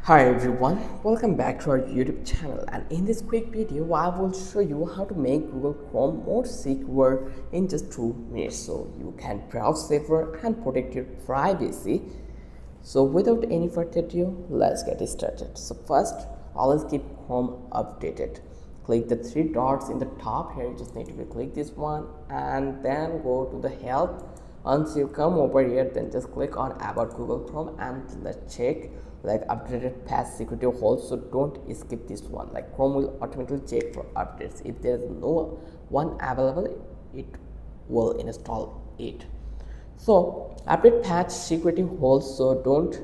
Hi everyone, welcome back to our YouTube channel, and in this quick video I will show you how to make Google Chrome more secure in just 2 minutes so you can browse safer and protect your privacy. So without any further ado, let's get started. So first, always keep Chrome updated. Click the 3 dots in the top here. You just need to click this one and then go to the help. Once you come over here, then just click on about Google Chrome and let's check like updated patch security holes. So don't skip this one. Like Chrome will automatically check for updates. If there is no one available, it will install it. So update patch security holes, so don't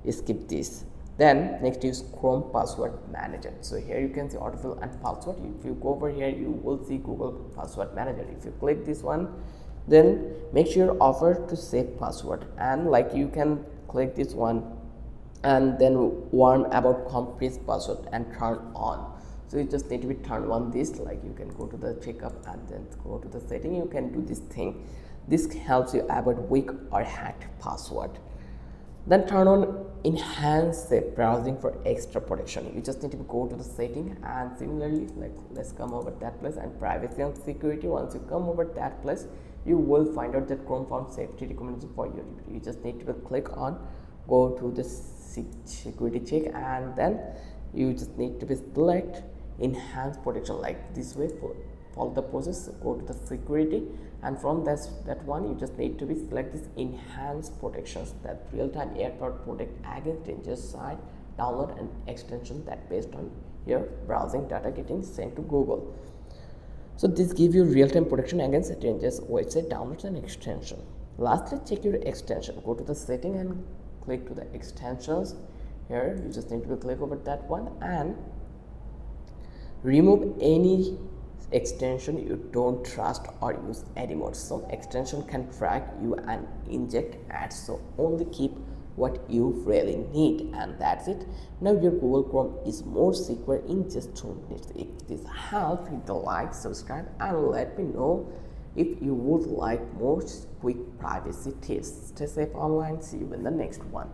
skip this. Then next is Chrome password manager. So here you can see autofill and password. If you go over here, you will see Google password manager. If you click this one, then make sure offer to save password, and like you can click this one and then warn about complete password and turn on. So you just need to be turn on this, like you can go to the checkup and then go to the setting. You can do this thing. This helps you avoid weak or hacked password. Then turn on enhanced browsing for extra protection. You just need to go to the setting, and similarly, like let's come over that place and privacy and security. Once you come over that place, you will find out that Chrome found safety recommendation for you. You just need to click on go to the security check, and then you just need to be select enhanced protection like this way. Follow the process, go to the security, and from that one you just need to be select this enhanced protections, that real-time AirDrop protect against dangerous site download and extension that based on your browsing data getting sent to Google. So this gives you real-time protection against dangerous website downloads and extension. Lastly, check your extension. Go to the setting and click to the extensions. Here you just need to click over that one and remove any extension you don't trust or use anymore. Some extension can track you and inject ads, so only keep what you really need, and that's it. Now your Google Chrome is more secure in just 2 minutes. If this helps, hit the like, subscribe, and let me know if you would like more quick privacy tips. Stay safe online. See you in the next one.